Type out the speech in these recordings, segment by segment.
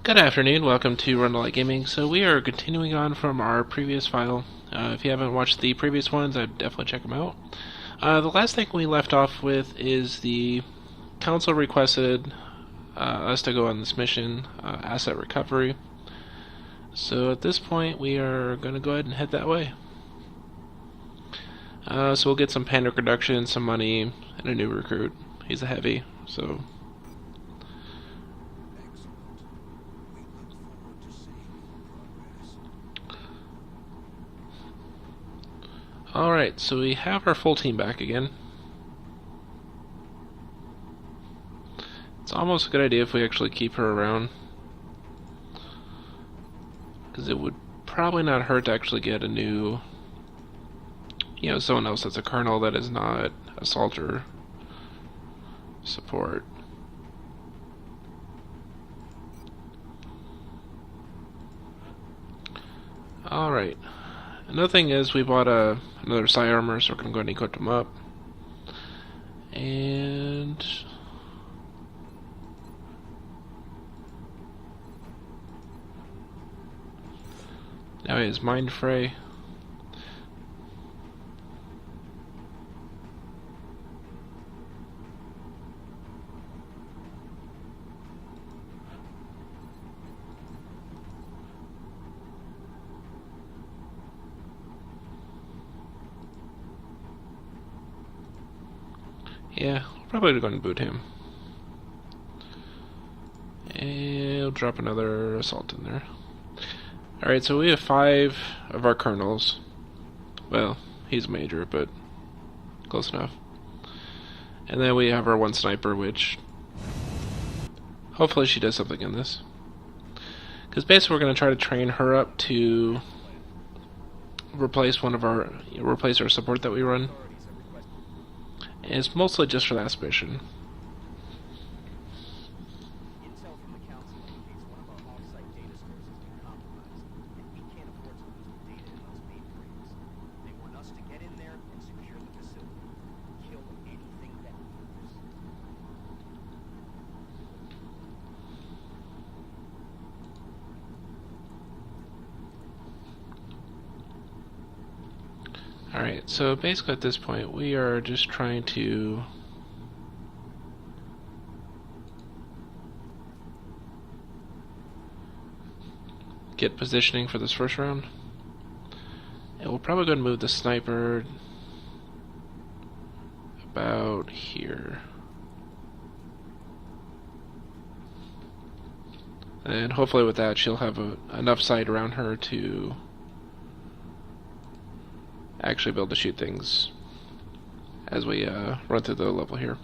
Good afternoon, welcome to Rundlii Gaming. So we are continuing on from our previous file. If you haven't watched the previous ones, I'd definitely check them out. The last thing we left off with is the council requested us to go on this mission, asset recovery. So at this point, we are going to go ahead and head that way. So we'll get some panic reduction, some money, and a new recruit. He's a heavy, so... Alright, so we have our full team back again. It's almost a good idea if we actually keep her around, because it would probably not hurt to actually get a new, someone else that's a colonel that is not a soldier support. Alright. Another thing is we bought another psi armor, so we're going to go ahead and equip them up. And... now he has Mind Fray. Yeah, we're probably going to boot him. And we'll drop another assault in there. Alright, so we have 5 of our colonels. Well, he's major, but close enough. And then we have our 1 sniper, which... hopefully she does something in this. Because basically we're going to try to train her up to replace our support that we run. And it's mostly just for that mission. Intel from the council indicates one of our off-site data stores has been compromised, and we can't afford to lose the data in those mainframes. They want us to get in there and secure the facility. Kill anything that moves. Alright, so basically at this point we are just trying to get positioning for this first round. And we'll probably go and move the sniper about here. And hopefully with that she'll have enough sight around her to actually be able to shoot things as we run through the level here.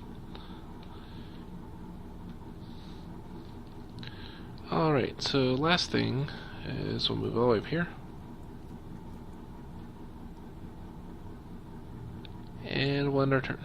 Alright, so last thing is we'll move all the way up here. And we'll end our turn.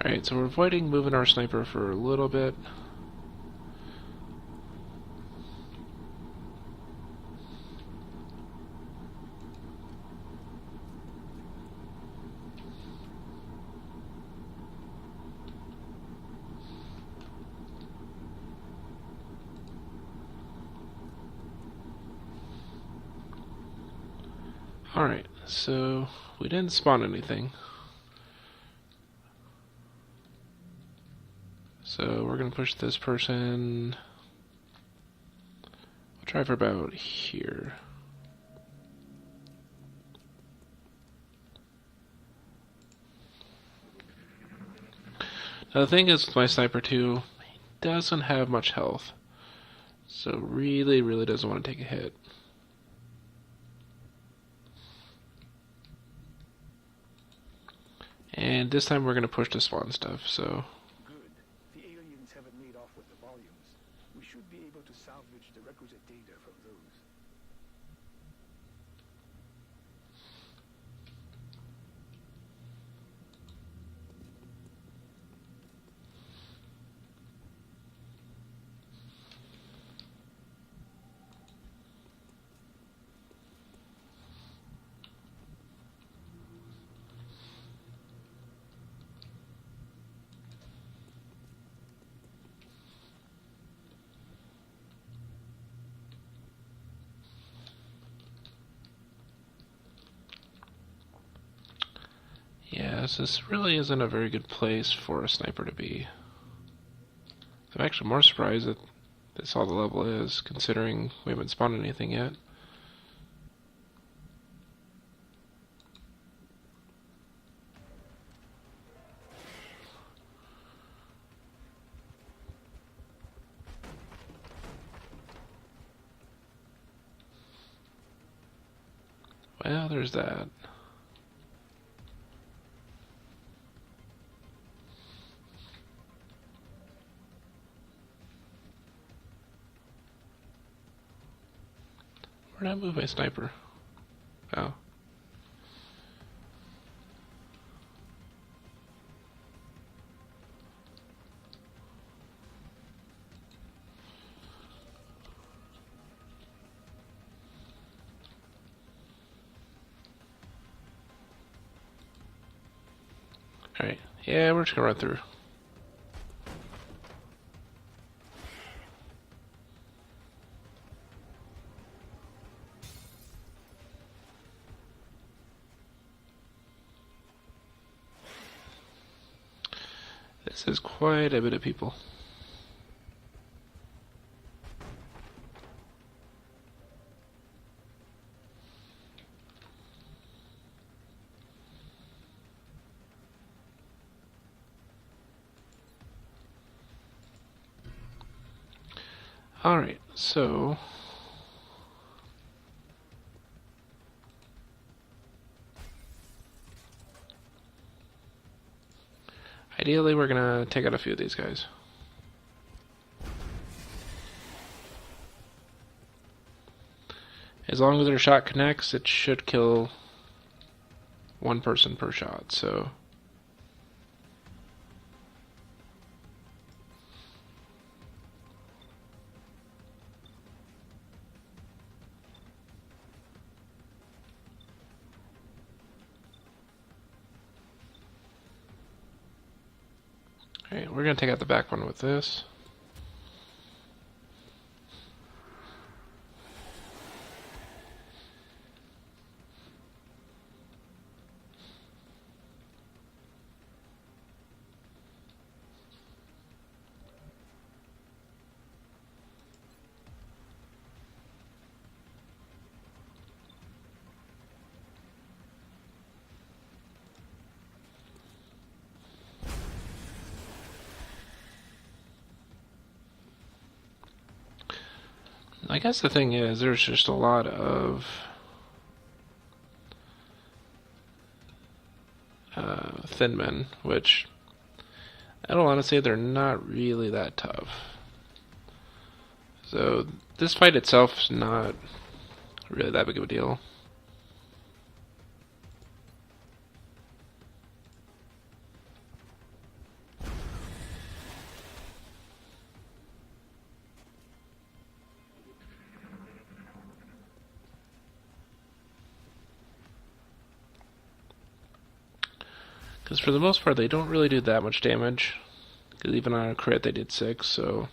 Alright, so we're avoiding moving our sniper for a little bit. Alright, so we didn't spawn anything. So we're going to push this person. We'll try for about here. Now the thing is with my sniper too, he doesn't have much health. So really doesn't want to take a hit. And this time we're going to push the spawn stuff, so... haven't made off with the volumes. We should be able to salvage the requisite data from those. Yes, this really isn't a very good place for a sniper to be. I'm actually more surprised that that's all the level is, considering we haven't spawned anything yet. Well, there's that. Where did I move my sniper? Oh. Alright. Yeah, we're just gonna run through. This is quite a bit of people. Alright, so ideally we're gonna take out a few of these guys. As long as their shot connects, it should kill one person per shot, so alright, we're gonna take out the back one with this. I guess the thing is, there's just a lot of thin men, which I don't want to say they're not really that tough. So this fight itself is not really that big of a deal. Because for the most part, they don't really do that much damage. Because even on a crit, they did 6, so...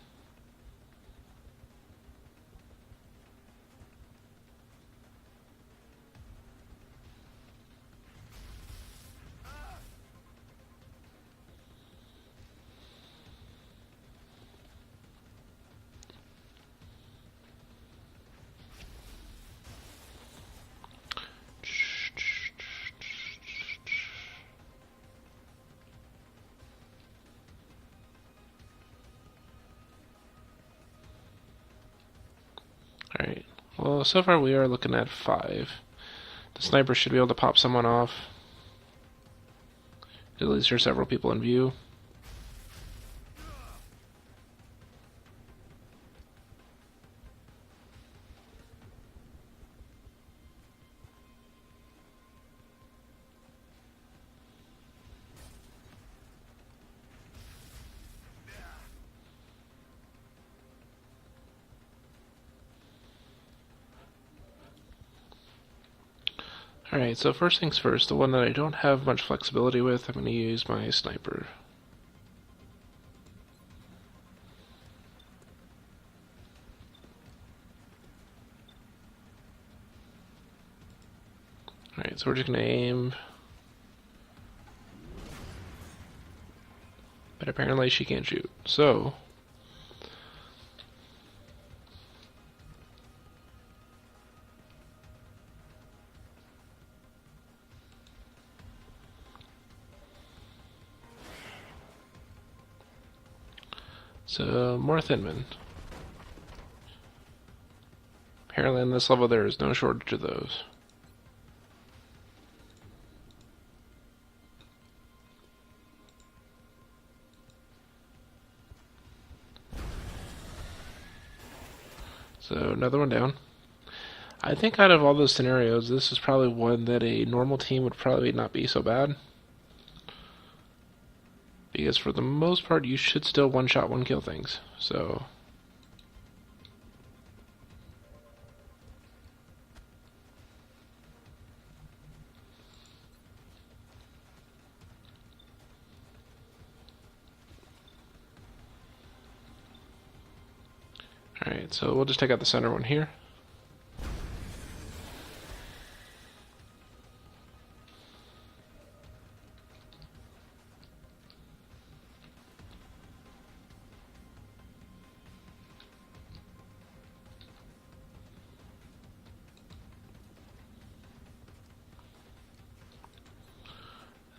Alright, well, so far we are looking at 5. The sniper should be able to pop someone off. At least there's several people in view. Alright, so first things first, the one that I don't have much flexibility with, I'm going to use my sniper. Alright, so we're just going to aim But apparently she can't shoot. So more Thinmen. Apparently on this level there is no shortage of those. So another one down. I think out of all those scenarios, this is probably one that a normal team would probably not be so bad. Because for the most part, you should still one-shot, one-kill things. So alright, so we'll just take out the center one here.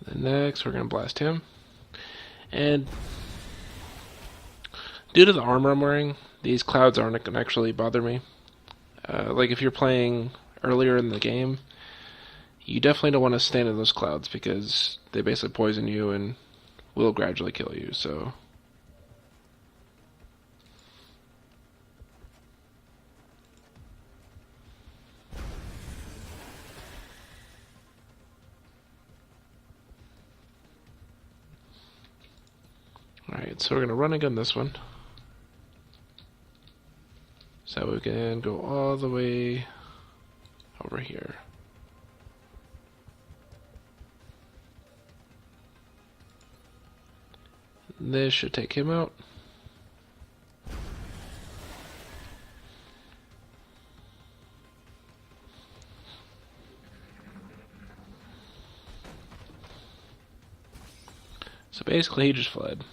Then next, we're going to blast him. And due to the armor I'm wearing, these clouds aren't going to actually bother me. Like if you're playing earlier in the game, you definitely don't want to stand in those clouds because they basically poison you and will gradually kill you, so alright, so we're going to run and gun this one. So we can go all the way over here. This should take him out. So basically he just fled.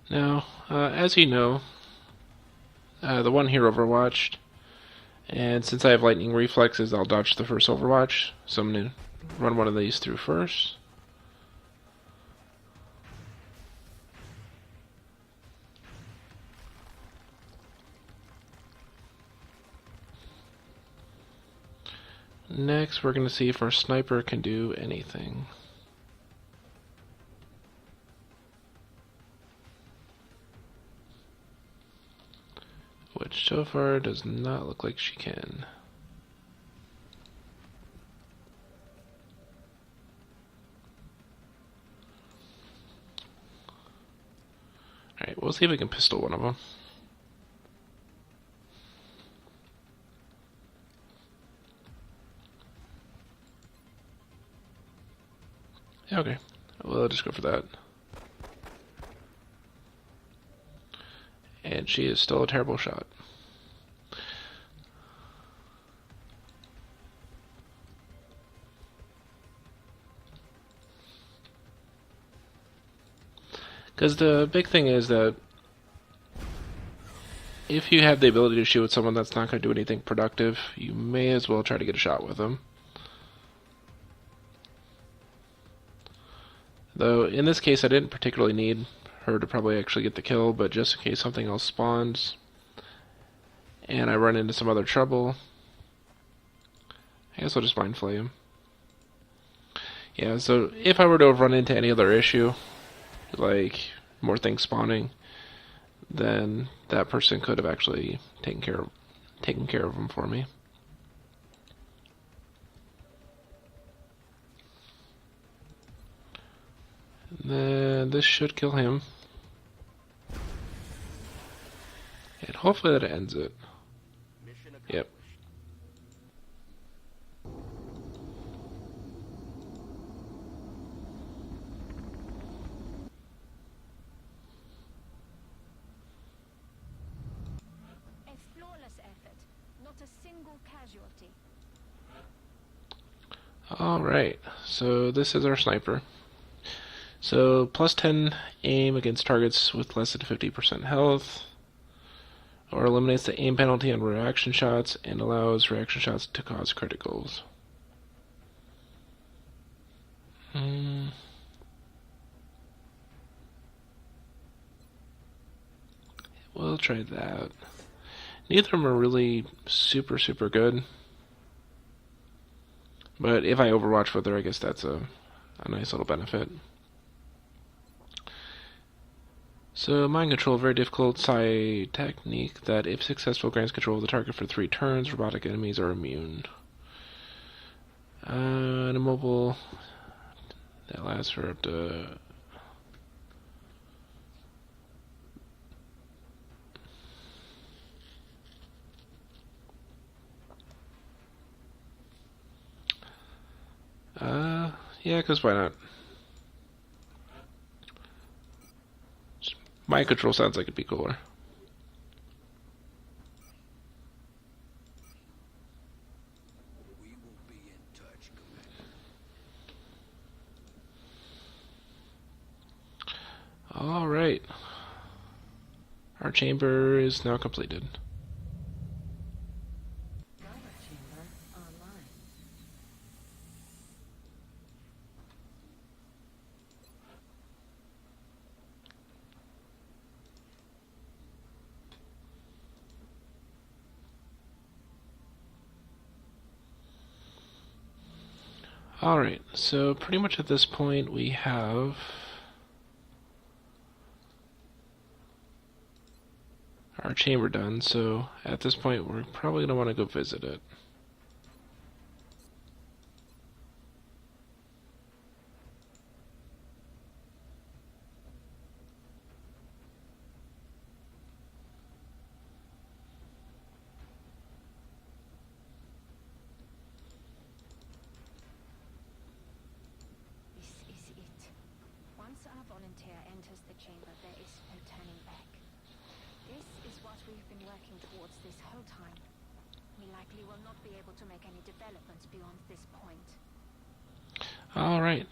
Now, as you know, the one here overwatched, and since I have lightning reflexes, I'll dodge the first overwatch, so I'm going to run one of these through first. Next, we're going to see if our sniper can do anything. Which so far does not look like she can. Alright, we'll see if we can pistol one of them. Yeah, okay, we'll just go for that. And she is still a terrible shot. Because the big thing is that if you have the ability to shoot with someone that's not going to do anything productive, you may as well try to get a shot with them. Though, in this case, I didn't particularly need her to probably actually get the kill, but just in case something else spawns and I run into some other trouble, I guess I'll just mind flame. Yeah, so if I were to have run into any other issue, like more things spawning, then that person could have actually taken care of them for me. Then this should kill him. And hopefully that ends it. Mission Yep. accomplished. A flawless effort. Not a single casualty. Alright, so this is our sniper. So, plus 10 aim against targets with less than 50% health, or eliminates the aim penalty on reaction shots and allows reaction shots to cause criticals. We'll try that. Neither of them are really super good, but if I overwatch with her, I guess that's a nice little benefit. So, mind control, very difficult psi technique that, if successful, grants control of the target for 3 turns. Robotic enemies are immune. An immobile that lasts for up to... yeah, because why not? Mind control sounds like it'd be cooler. We will be in touch, Commander. Alright. Our chamber is now completed. Chamber online. Alright, so pretty much at this point we have our chamber done, so at this point we're probably going to want to go visit it. This is it. Once our volunteer enters the chamber, there is no turning back. This is what we've been working towards this whole time. We likely will not be able to make any developments beyond this point. Alright.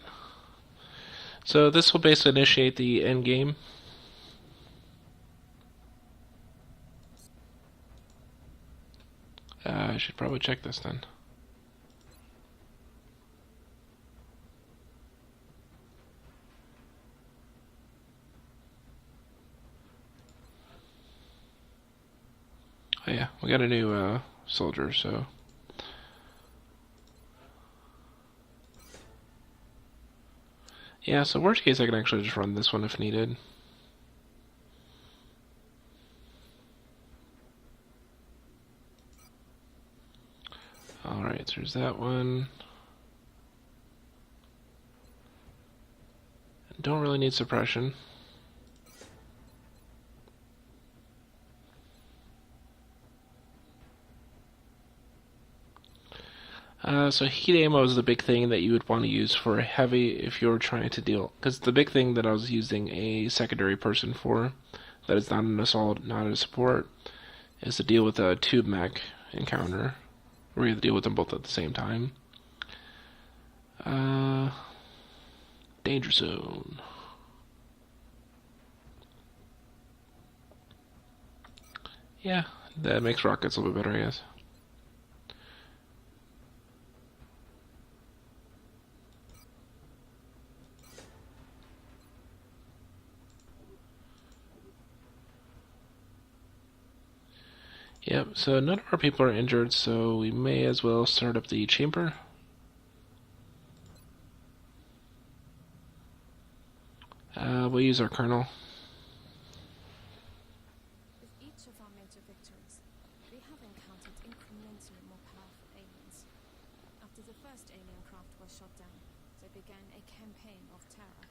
So this will basically initiate the end game. I should probably check this then. Oh yeah, we got a new soldier, so... Yeah, so worst case I can actually just run this one if needed. Alright, so there's that one. Don't really need suppression. So heat ammo is the big thing that you would want to use for heavy if you're trying to deal. Because the big thing that I was using a secondary person for, that is not an assault, not a support, is to deal with a tube mech encounter, where you have to deal with them both at the same time. Danger zone. Yeah, that makes rockets a little bit better, I guess. Yep, so none of our people are injured, so we may as well start up the chamber. We'll use our colonel. With each of our major victories, we have encountered incrementally more powerful aliens. After the first alien craft was shot down, they began a campaign of terror.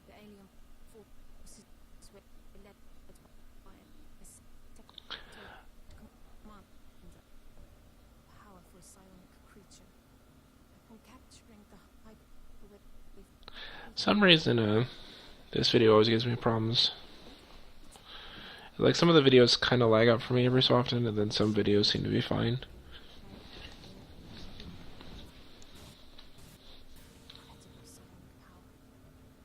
The alien forces were led by a sector commander, a powerful psionic creature. Upon capturing the hyperwave, Some reason, this video always gives me problems. Like, some of the videos kind of lag out for me every so often, and then some videos seem to be fine. incredible psionic power.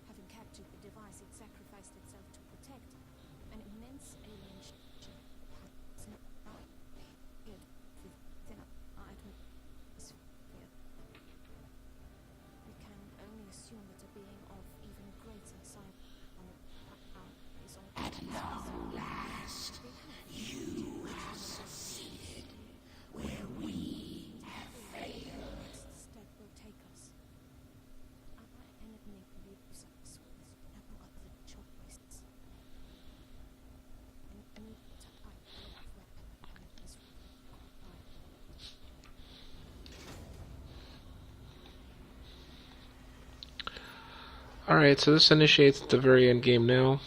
Having captured the device, it sacrificed itself to protect an immense alien ship has now appeared within our atmosphere. We can only assume that a being of even greater psionic power is on at last. You have succeeded where we have failed. Next step will take us. Our enemy leaves us with no other choice. A new type of weapon is required. Alright, so this initiates at the very end game now,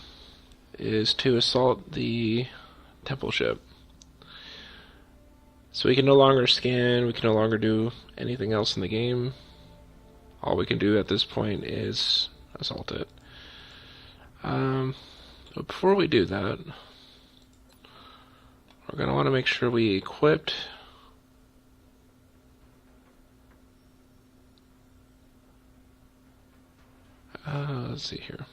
is to assault the temple ship. So we can no longer scan, we can no longer do anything else in the game. All we can do at this point is assault it. But before we do that, we're going to want to make sure we equipped let's see here.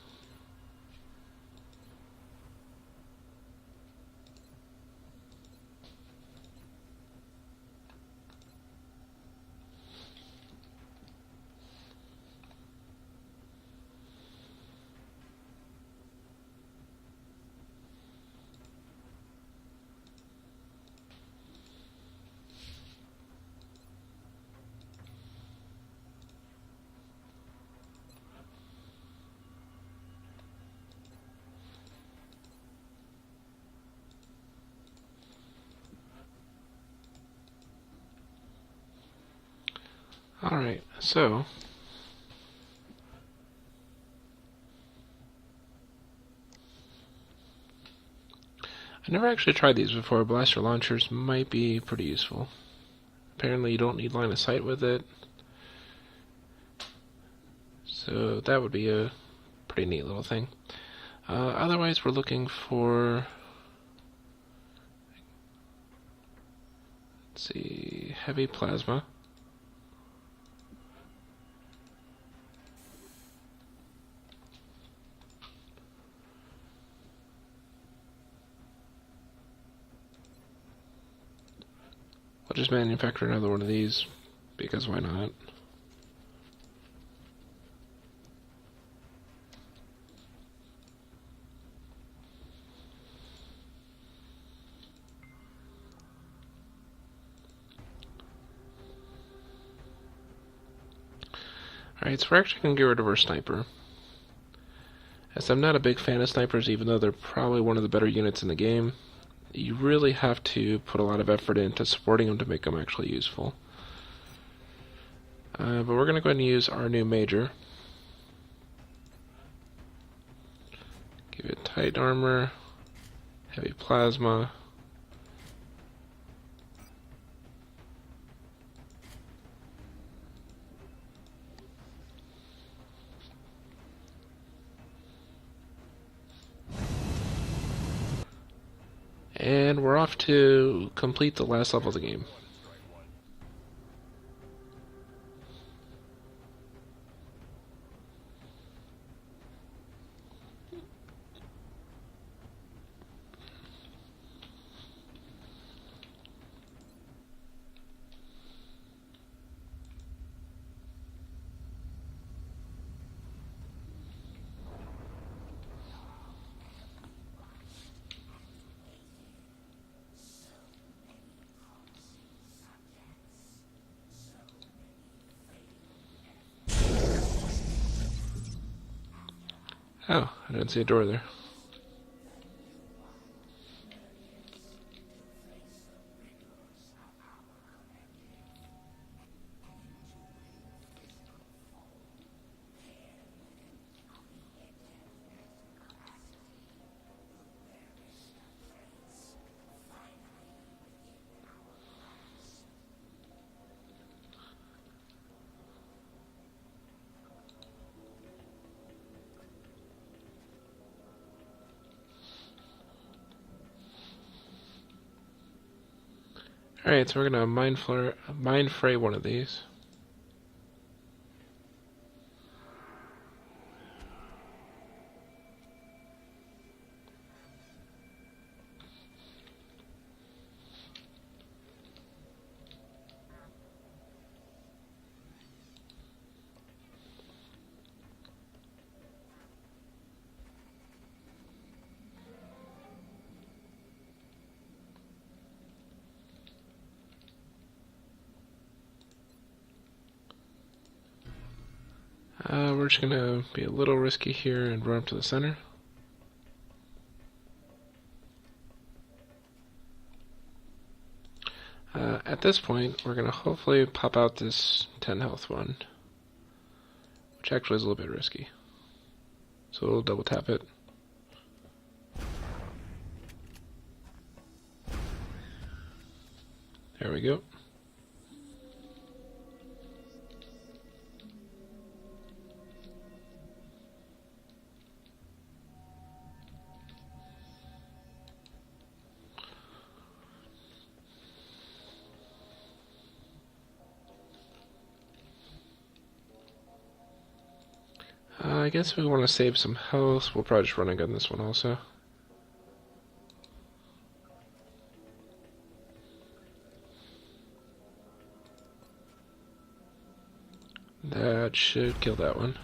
Alright, so I never actually tried these before. Blaster launchers might be pretty useful. Apparently you don't need line of sight with it, so that would be a pretty neat little thing. Otherwise we're looking for, let's see, heavy plasma. I'll just manufacture another one of these, because why not? Alright, so we're actually going to get rid of our sniper. As I'm not a big fan of snipers, even though they're probably one of the better units in the game, you really have to put a lot of effort into supporting them to make them actually useful. But we're going to go ahead and use our new major. Give it tight armor, heavy plasma. And we're off to complete the last level of the game. Oh, I didn't see a door there. Alright, so we're gonna mind fray one of these. We're just gonna be a little risky here and run up to the center. At this point, we're gonna hopefully pop out this 10 health one, which actually is a little bit risky. So we'll double tap it. There we go. I guess we want to save some health. We'll probably just run a gun this one also. That should kill that one.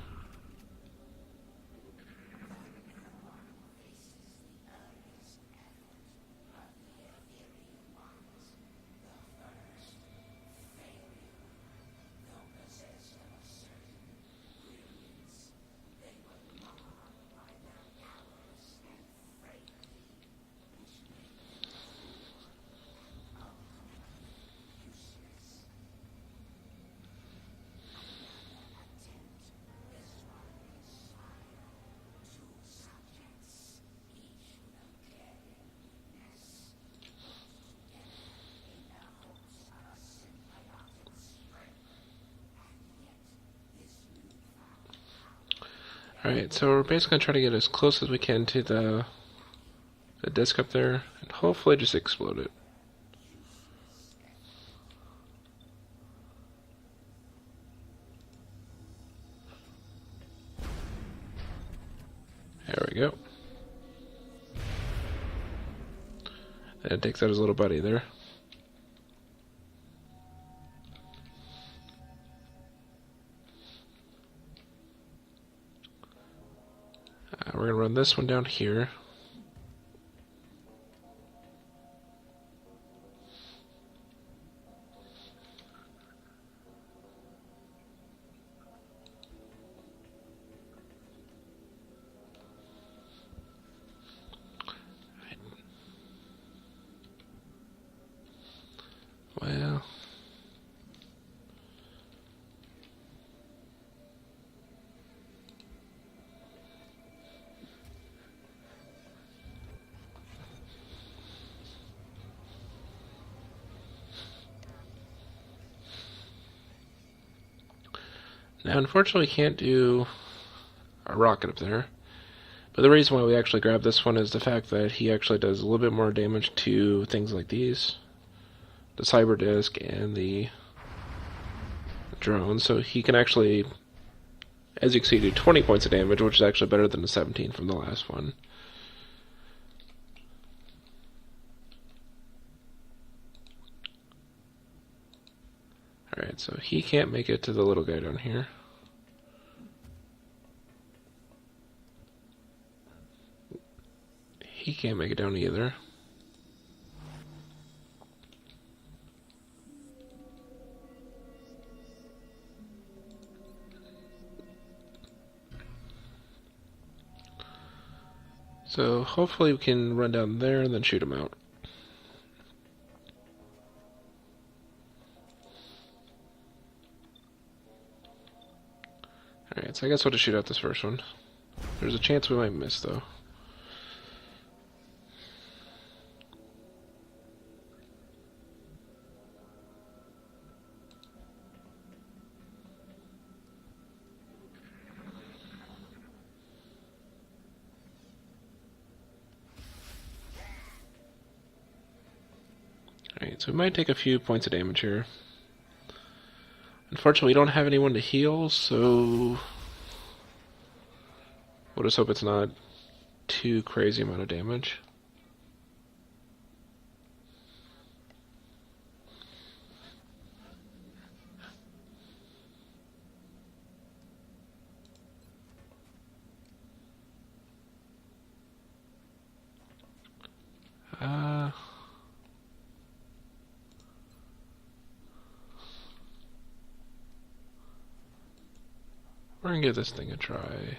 Alright, so we're basically going to try to get as close as we can to the disc up there, and hopefully just explode it. There we go. And it takes out his little buddy there. We're going to run this one down here. Well... Now, unfortunately, we can't do a rocket up there. But the reason why we actually grabbed this one is the fact that he actually does a little bit more damage to things like these. The cyber disc and the drone. So he can actually, as you can see, do 20 points of damage, which is actually better than the 17 from the last one. Alright, so he can't make it to the little guy down here. He can't make it down either. So hopefully we can run down there and then shoot him out. Alright, so I guess we'll just shoot out this first one. There's a chance we might miss, though. Alright, so we might take a few points of damage here. Unfortunately, we don't have anyone to heal, so we'll just hope it's not too crazy amount of damage. We're gonna give this thing a try.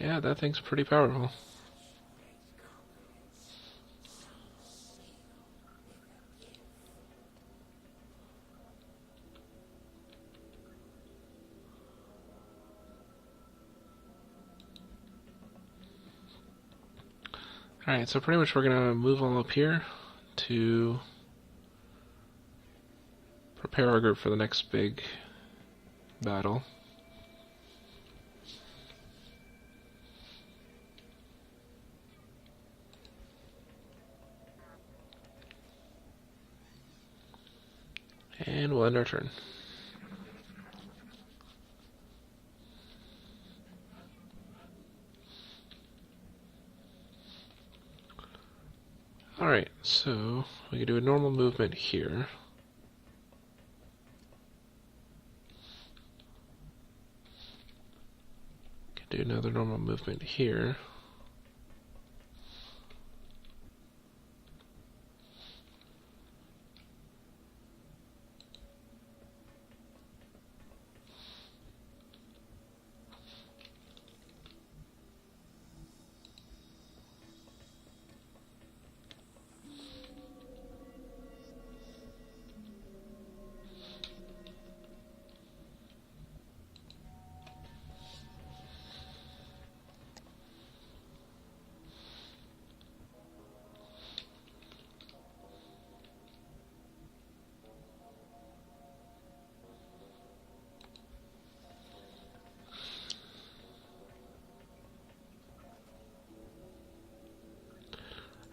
Yeah, that thing's pretty powerful. Alright, so pretty much we're gonna move all up here to prepare our group for the next big battle. And we'll end our turn. Alright, so we can do a normal movement here. Can do another normal movement here.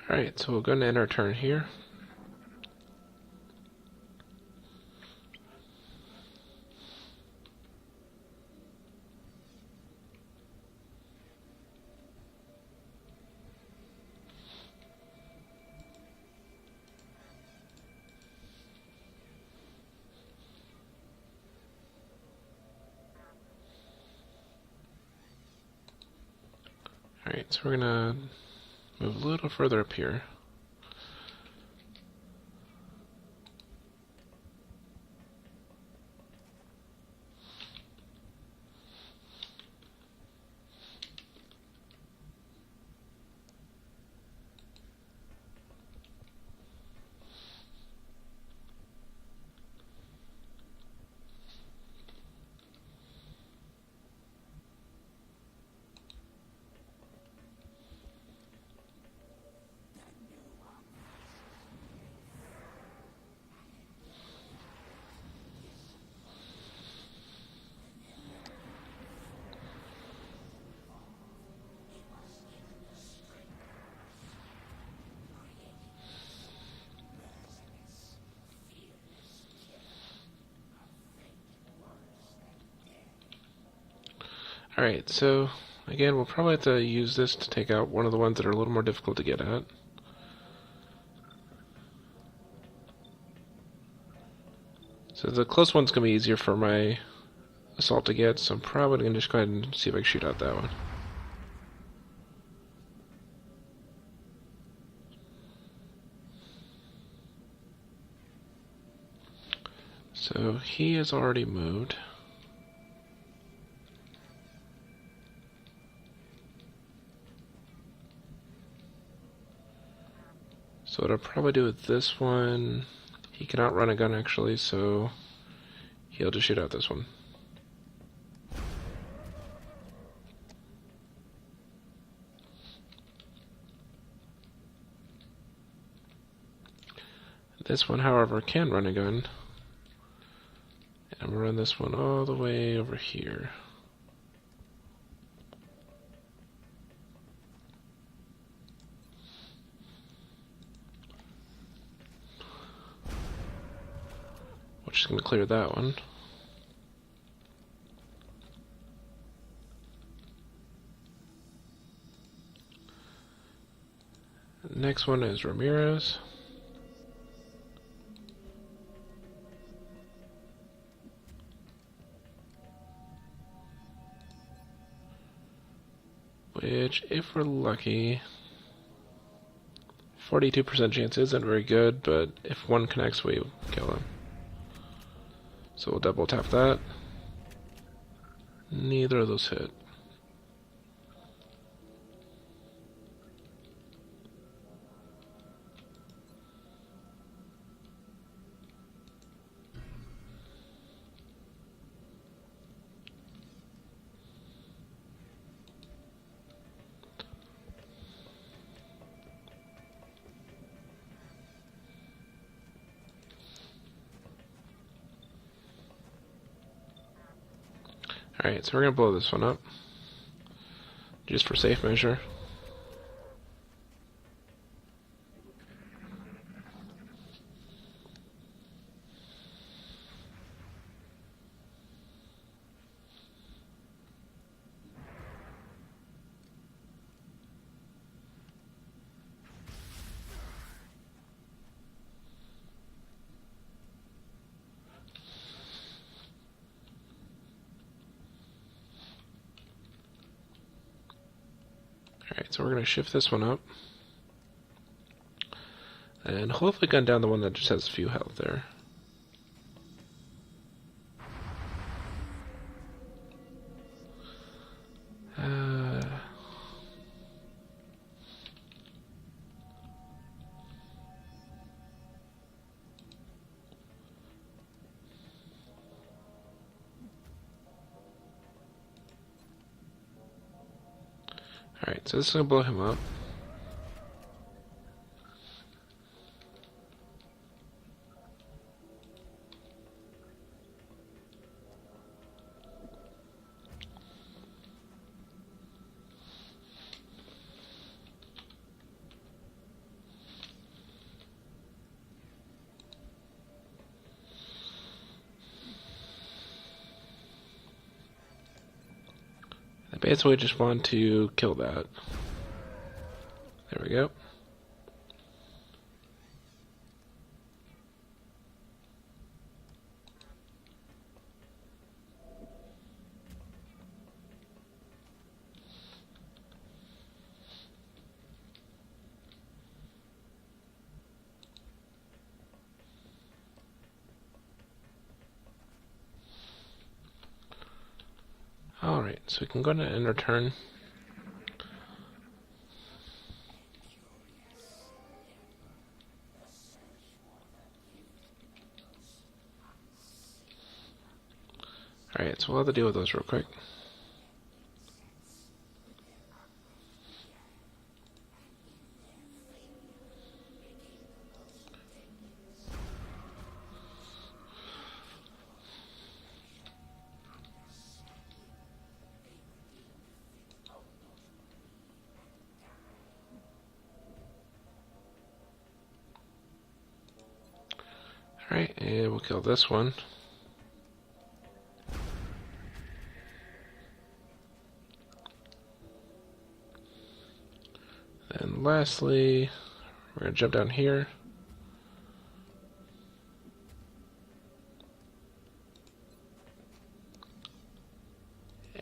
Alright, so we're going to end our turn here. Alright, so we're gonna move a little further up here. Alright, so again, we'll probably have to use this to take out one of the ones that are a little more difficult to get at. So the close one's going to be easier for my assault to get, so I'm probably going to just go ahead and see if I can shoot out that one. So he has already moved. So what I'll probably do with this one, he cannot run a gun actually, so he'll just shoot out this one. This one, however, can run a gun. And I'm going to run this one all the way over here. Which is going to clear that one. Next one is Ramirez. Which, if we're lucky, 42% chance isn't very good, but if one connects, we kill him. So we'll double tap that. Neither of those hit. Alright, so we're going to blow this one up. Just for safe measure. Alright, so we're going to shift this one up. And hopefully gun down the one that just has a few health there. Alright, so this is going to blow him up. I basically just want to kill that. There we go. Alright, so we can go ahead and end our turn. Alright, so we'll have to deal with those real quick. Alright, and we'll kill this one. And lastly, we're going to jump down here.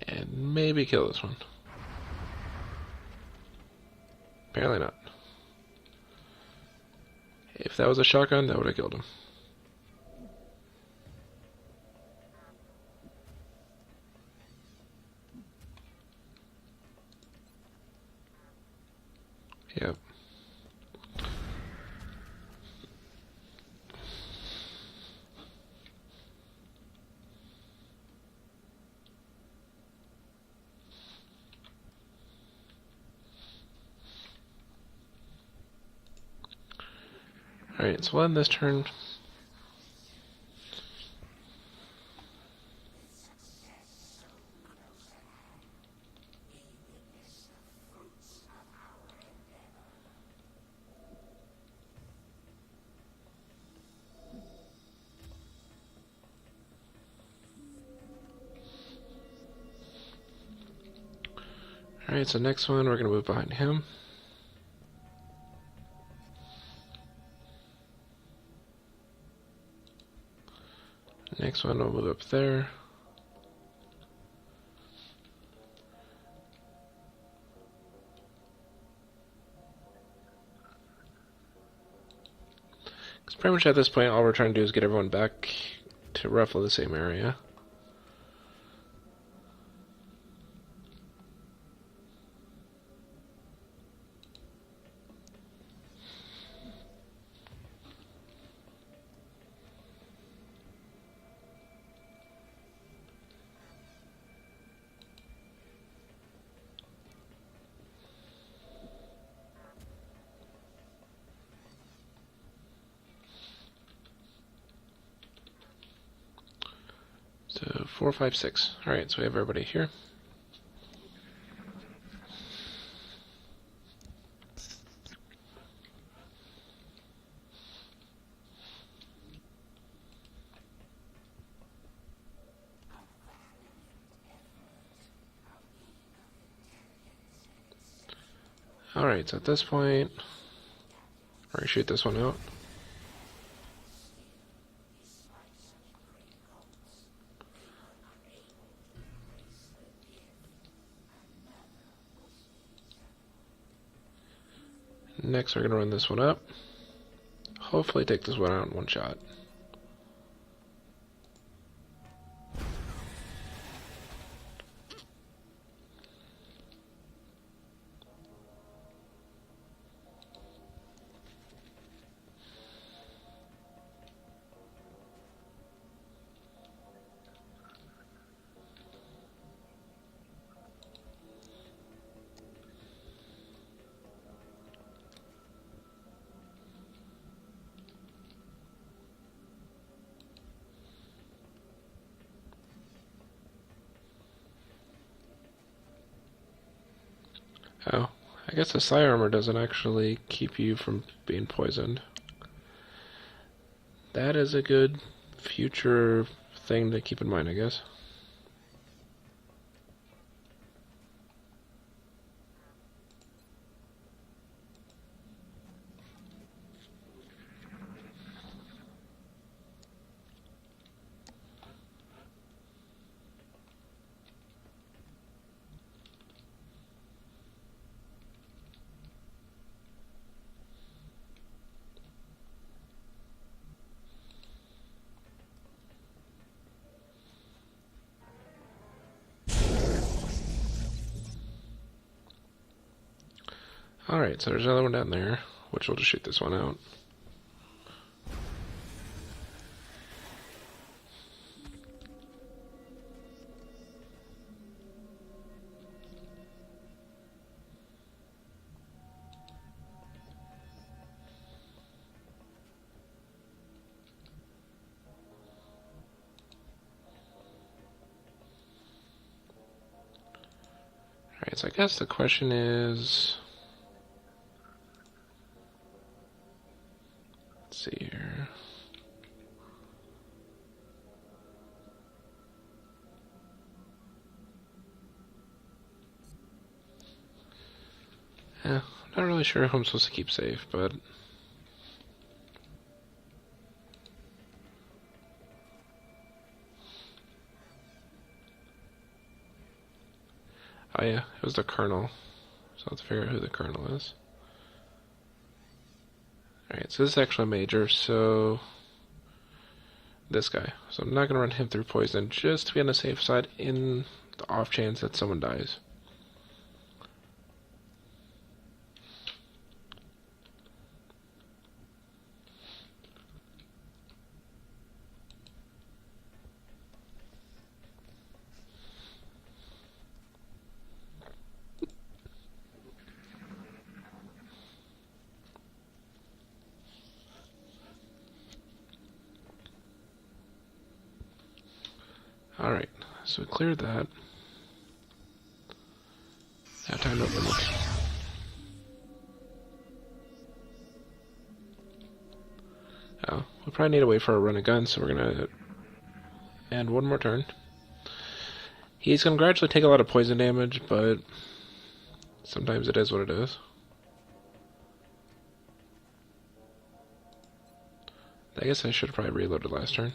And maybe kill this one. Apparently not. If that was a shotgun, that would have killed him. Yep. Alright, so we'll end this turn. Alright, so next one, we're going to move behind him. Next one, we'll move up there. Because pretty much at this point, all we're trying to do is get everyone back to roughly the same area. So 4, 5, 6. Alright, so we have everybody here. Alright, so at this point, we're going to shoot this one out. Next, we're going to run this one up. Hopefully take this one out in one shot. Oh, I guess the psi armor doesn't actually keep you from being poisoned. That is a good future thing to keep in mind, I guess. Alright, so there's another one down there, which we'll just shoot this one out. Alright, so I guess the question is... Let's see here. Yeah, I'm not really sure who I'm supposed to keep safe, but... Oh yeah, it was the Colonel. So I'll have to figure out who the Colonel is. Alright, so this is actually a Major, so... This guy. So I'm not going to run him through poison, just to be on the safe side in the off chance that someone dies. Alright, so we cleared that. Now time to open it. Oh, we probably need to wait for a run of guns, so we're gonna end one more turn. He's gonna gradually take a lot of poison damage, but sometimes it is what it is. I guess I should have probably reloaded last turn.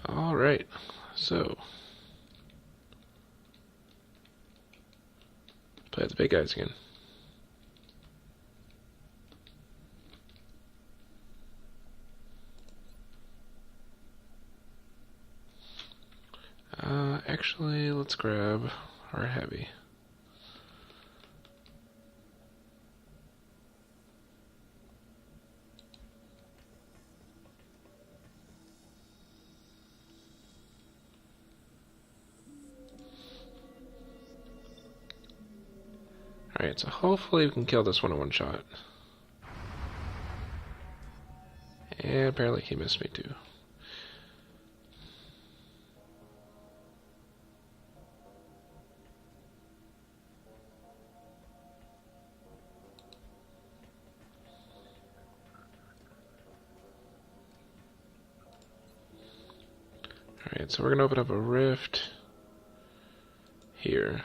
Alright, so play the big guys again. Actually, let's grab our heavy. Alright, so hopefully we can kill this one in one shot. And apparently he missed me too. Alright, so we're gonna open up a rift here.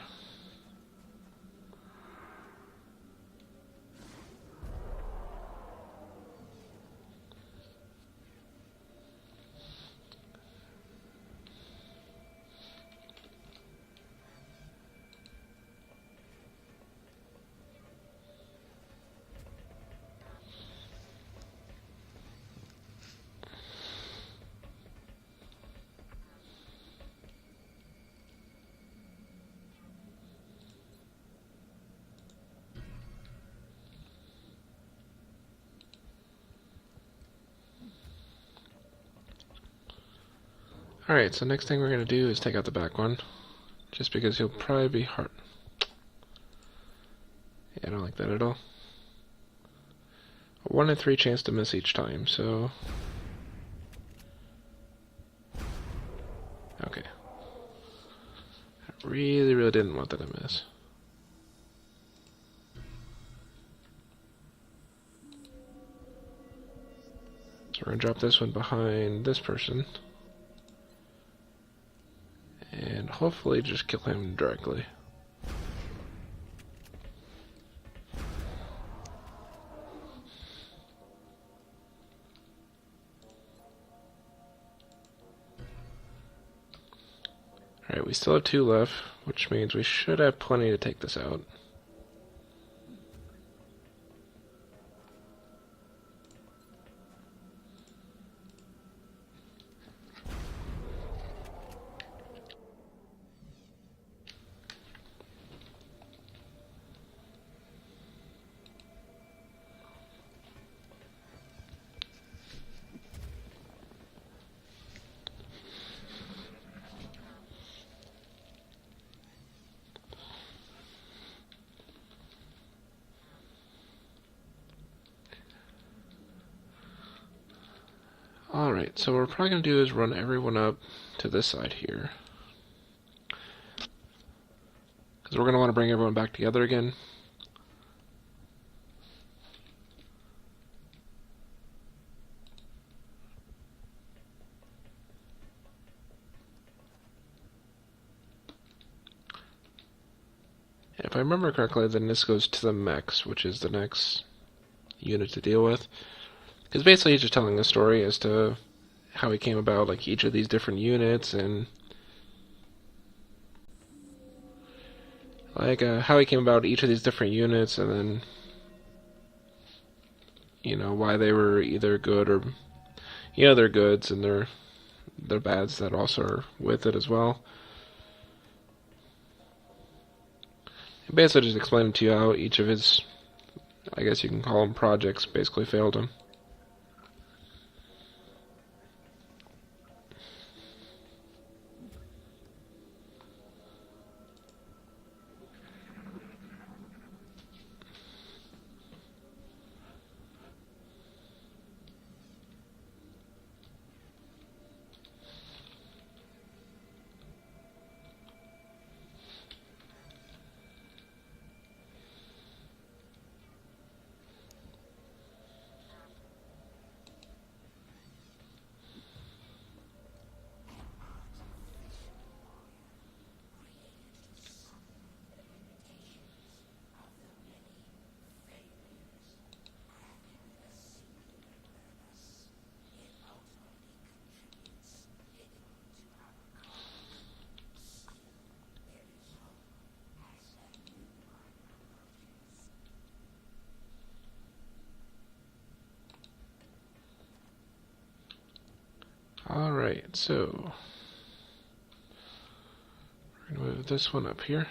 Alright, so next thing we're going to do is take out the back one. Just because he'll probably be hard. Yeah, I don't like that at all. A 1 in 3 chance to miss each time, so... Okay. I really didn't want that to miss. So we're going to drop this one behind this person. And hopefully just kill him directly. Alright, we still have 2 left, which means we should have plenty to take this out. Alright, so what we're probably going to do is run everyone up to this side here. Because we're going to want to bring everyone back together again. If I remember correctly, then this goes to the mechs, which is the next unit to deal with. Because basically he's just telling the story as to how he came about, like, each of these different units, and... like how he came about each of these different units, and then why they were either good or they're goods and they're bads that also are with it as well. He basically just explained to you how each of his, I guess you can call them projects, basically failed him. Alright, so we're going to move this one up here.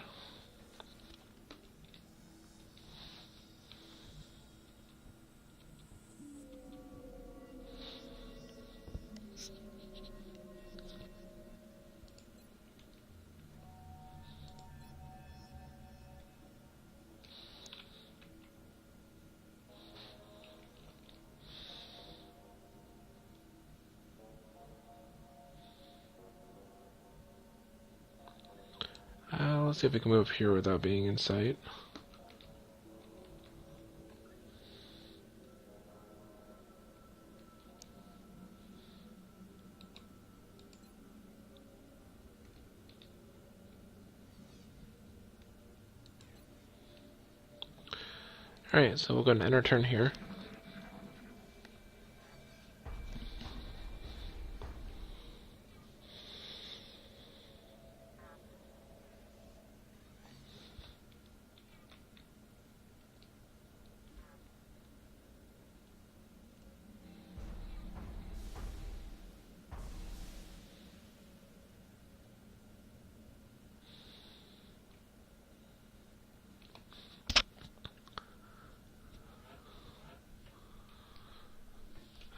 Let's see if we can move here without being in sight. Alright, so we'll go and enter turn here.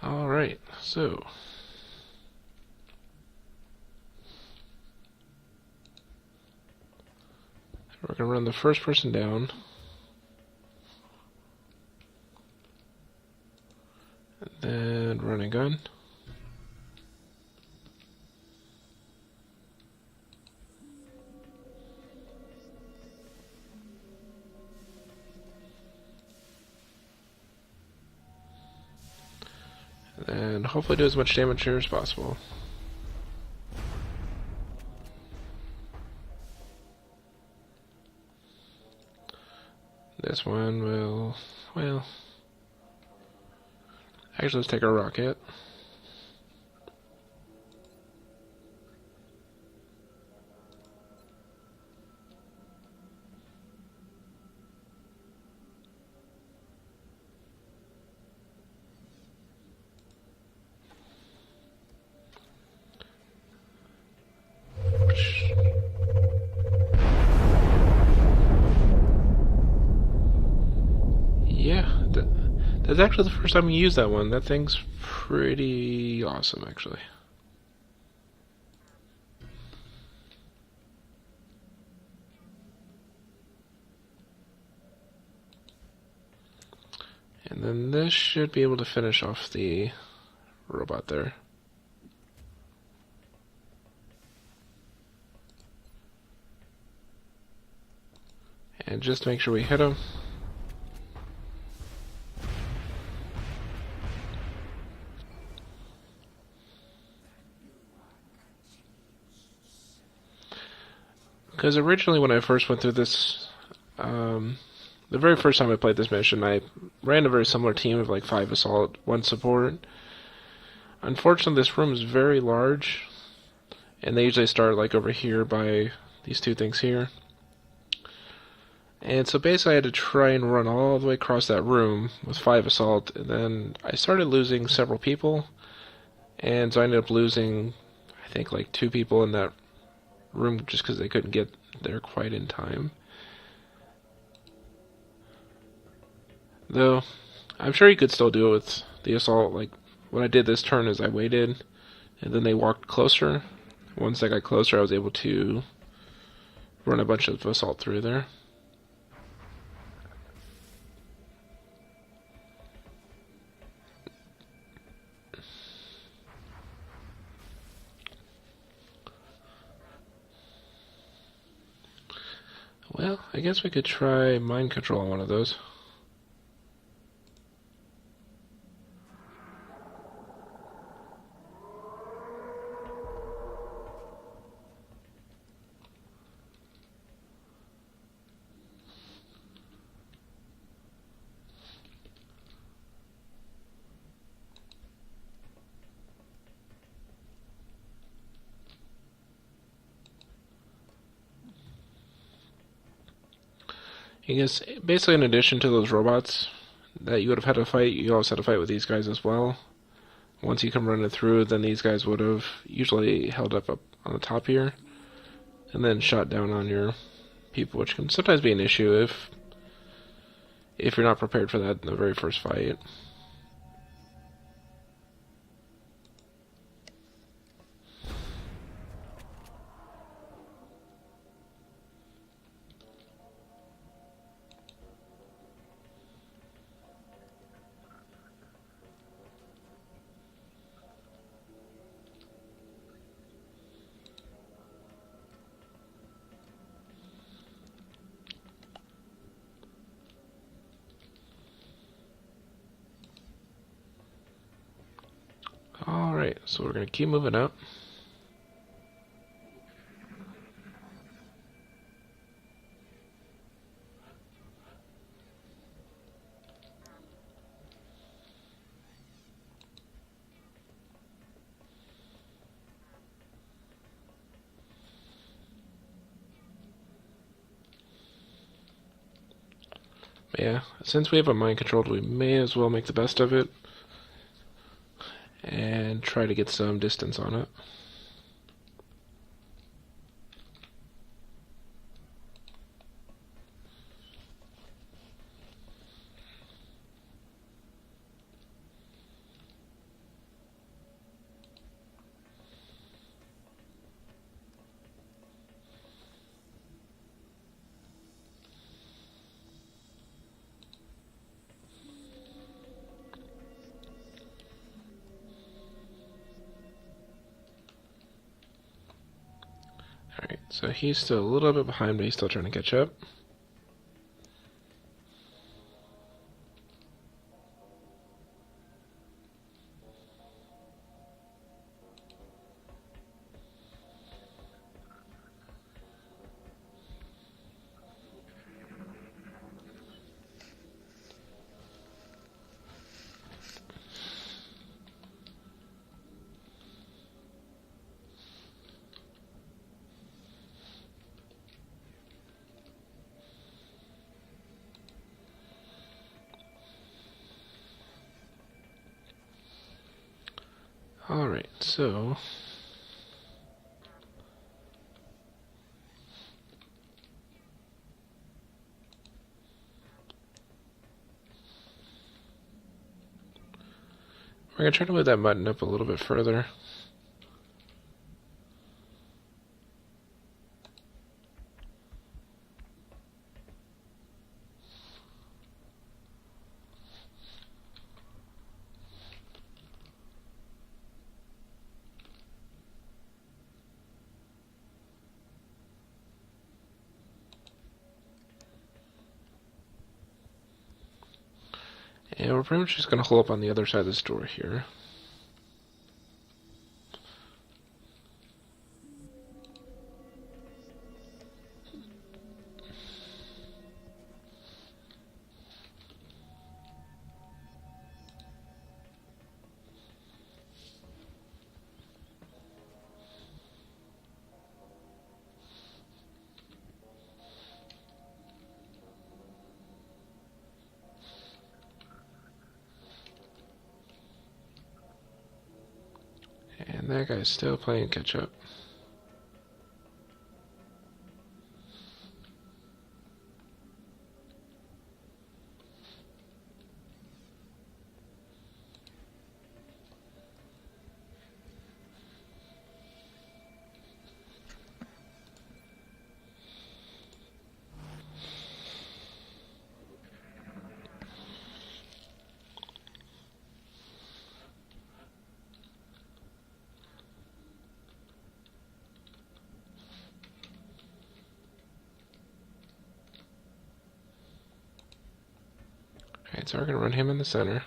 Alright, so we're going to run the first person down, and then run a gun. And hopefully do as much damage here as possible. This one will, well, actually let's take our rocket. Yeah, that's actually the first time we used that one. That thing's pretty awesome, actually. And then this should be able to finish off the robot there. And just to make sure we hit him. Because originally when I first went through this, the very first time I played this mission, I ran a very similar team of like 5 assault, 1 support. Unfortunately, this room is very large, and they usually start like over here by these 2 things here. And so basically I had to try and run all the way across that room with 5 assault, and then I started losing several people, and so I ended up losing, I think, like 2 people in that room just because they couldn't get there quite in time. Though, I'm sure you could still do it with the assault. Like, what I did this turn is I waited, and then they walked closer. Once they got closer, I was able to run a bunch of assault through there. Well, I guess we could try mind control on one of those. I guess basically in addition to those robots that you would have had to fight, you also had to fight with these guys as well. Once you come running through, then these guys would have usually held up on the top here, and then shot down on your people, which can sometimes be an issue if you're not prepared for that in the very first fight. Alright, so we're going to keep moving up. Yeah, since we have a mind controlled, we may as well make the best of it and try to get some distance on it. Alright, so he's still a little bit behind, but he's still trying to catch up. Alright, so we're going to try to move that button up a little bit further. And we're pretty much just going to hole up on the other side of this door here. And that guy's still playing catch up. Alright, so we're going to run him in the center.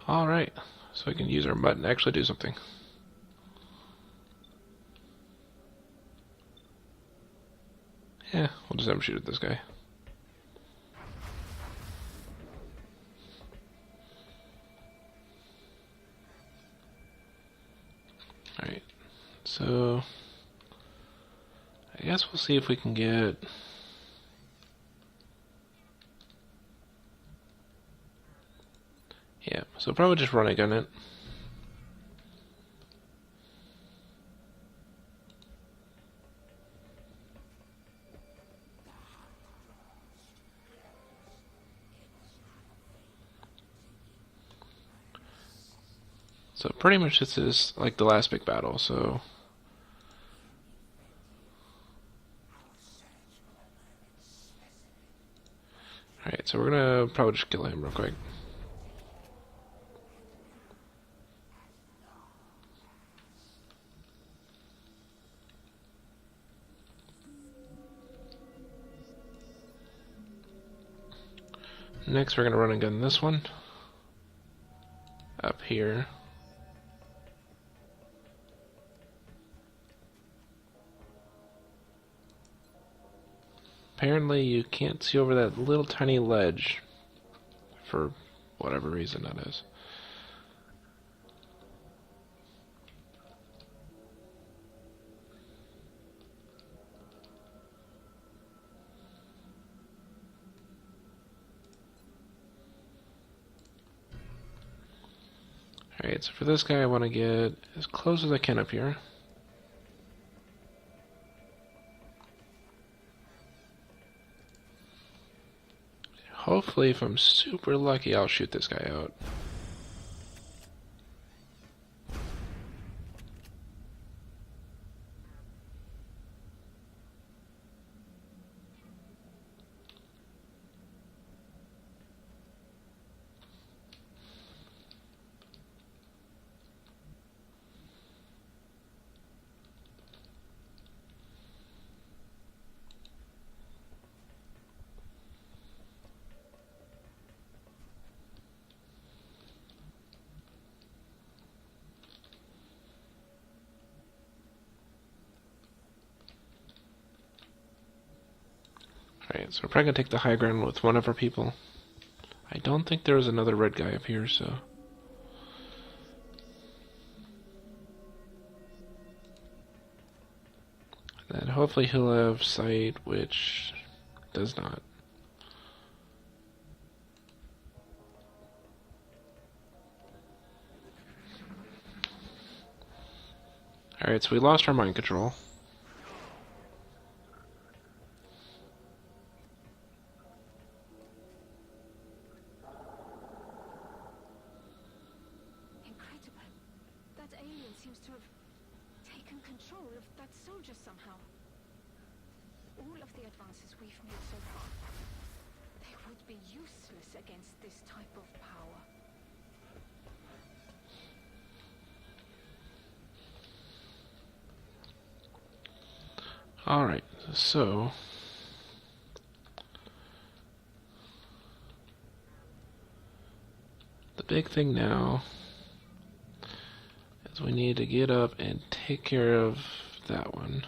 Alright, so we can use our button to actually do something. Yeah, we'll just have him shoot at this guy. Alright, so I guess we'll see if we can get... Yeah, so probably just run a gun it. So pretty much this is like the last big battle, so... Alright, so we're gonna probably just kill him real quick. Next we're gonna run and gun this one. Up here. Apparently you can't see over that little tiny ledge for whatever reason that is. Alright, so for this guy I want to get as close as I can up here. Hopefully, if I'm super lucky, I'll shoot this guy out. Alright, so we're probably gonna take the high ground with one of our people. I don't think there was another red guy up here, so... And hopefully he'll have sight, which does not. Alright, so we lost our mind control. Incredible. That alien seems to have taken control of that soldier. soldiers somehow. All of the advances we've made so far, they would be useless against this type of power. Alright, so the big thing now is we need to get up and take care of that one.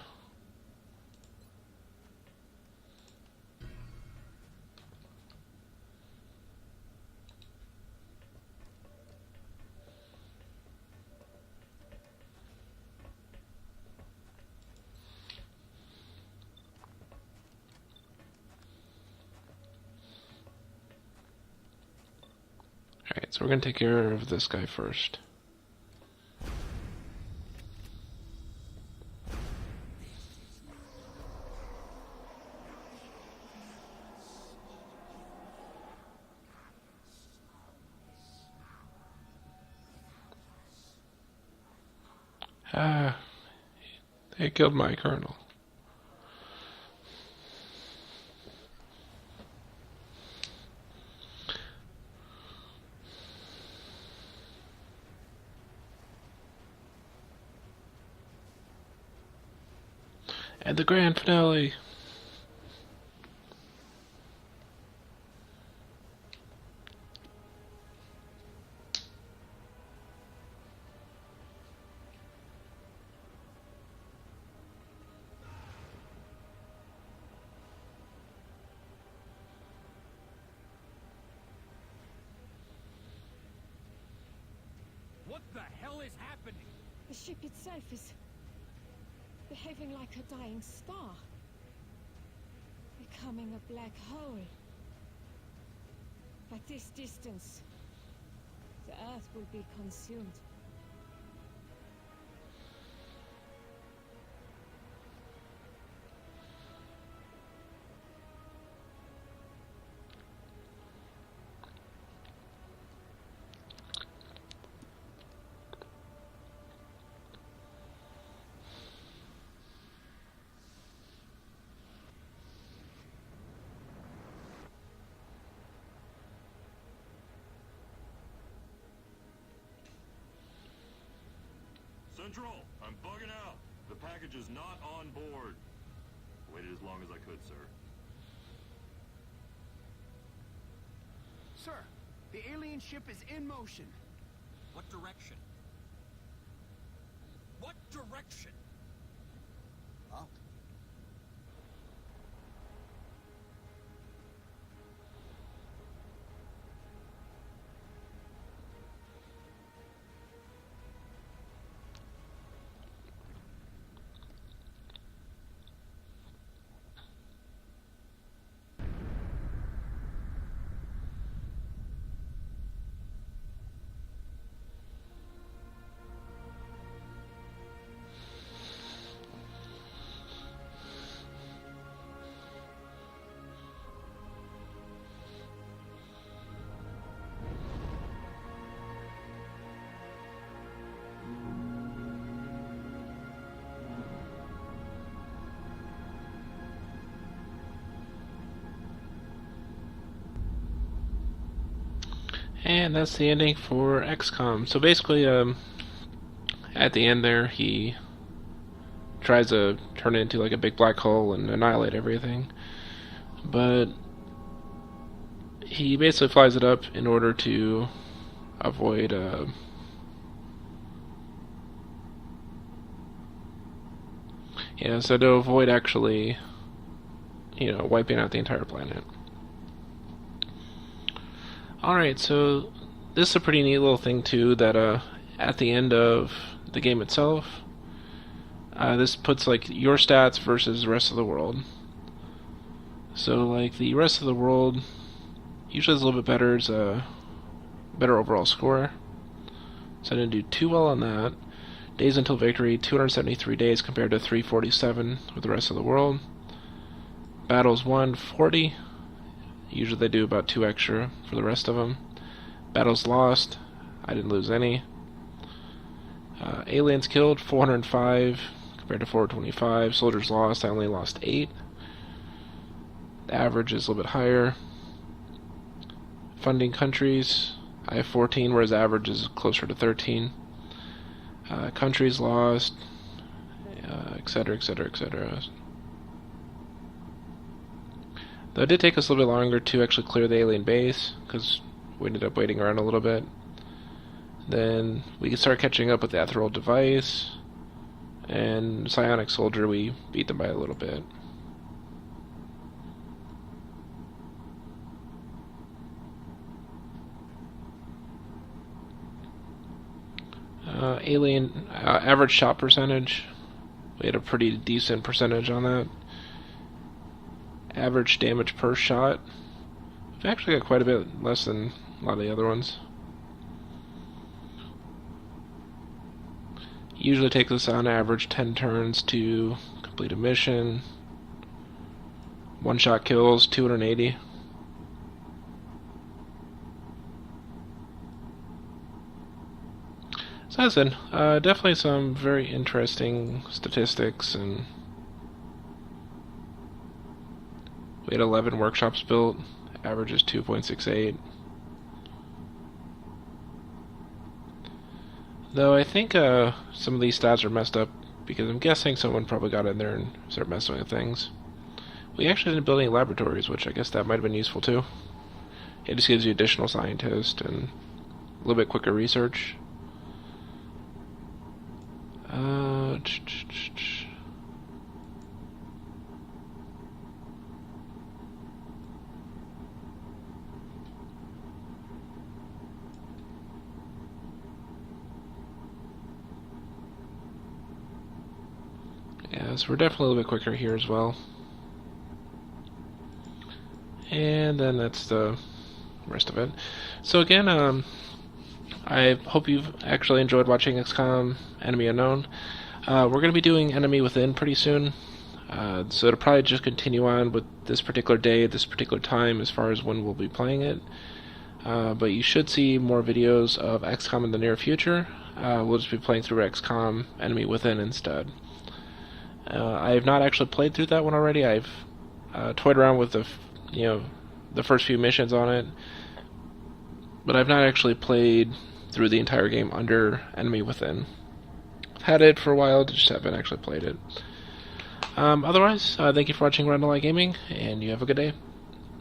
Alright, so we're going to take care of this guy first. Ah, they killed my colonel. And the grand finale. What the hell is happening? The ship itself is behaving like a dying star. Becoming a black hole. At this distance, the Earth will be consumed. Central, I'm bugging out. The package is not on board. Waited as long as I could, sir. Sir, the alien ship is in motion. What direction? What direction? Huh? And that's the ending for XCOM. So basically, at the end there, he tries to turn it into like a big black hole and annihilate everything. But he basically flies it up in order to avoid so to avoid actually, wiping out the entire planet. Alright, so this is a pretty neat little thing too, that at the end of the game itself, this puts like your stats versus the rest of the world. So like the rest of the world usually is a little bit better, it's a better overall score. So I didn't do too well on that. Days until victory, 273 days compared to 347 with the rest of the world. Battles won, 40. Usually they do about 2 extra for the rest of them. Battles lost, I didn't lose any. Aliens killed, 405 compared to 425. Soldiers lost, I only lost 8. The average is a little bit higher. Funding countries, I have 14, whereas the average is closer to 13. Countries lost, etc., etc., etc. Though it did take us a little bit longer to actually clear the alien base, because we ended up waiting around a little bit. Then we could start catching up with the ethereal device, and psionic soldier, we beat them by a little bit. Alien average shot percentage, we had a pretty decent percentage on that. Average damage per shot, we've actually got quite a bit less than a lot of the other ones. Usually takes us on average 10 turns to complete a mission. One-shot kills, 280. So as I said, definitely some very interesting statistics, and we had 11 workshops built, average is 2.68. Though I think some of these stats are messed up, because I'm guessing someone probably got in there and started messing with things. We actually didn't build any laboratories, which I guess that might have been useful too. It just gives you additional scientists and a little bit quicker research. Yeah, so we're definitely a little bit quicker here as well. And then that's the rest of it. So again, I hope you've actually enjoyed watching XCOM Enemy Unknown. We're going to be doing Enemy Within pretty soon. So it'll probably just continue on with this particular day, this particular time, as far as when we'll be playing it. But you should see more videos of XCOM in the near future. We'll just be playing through XCOM Enemy Within instead. I have not actually played through that one already. I've toyed around with the first few missions on it, but I've not actually played through the entire game under Enemy Within. I've had it for a while, just haven't actually played it. Otherwise, thank you for watching Rundlii Gaming, and you have a good day.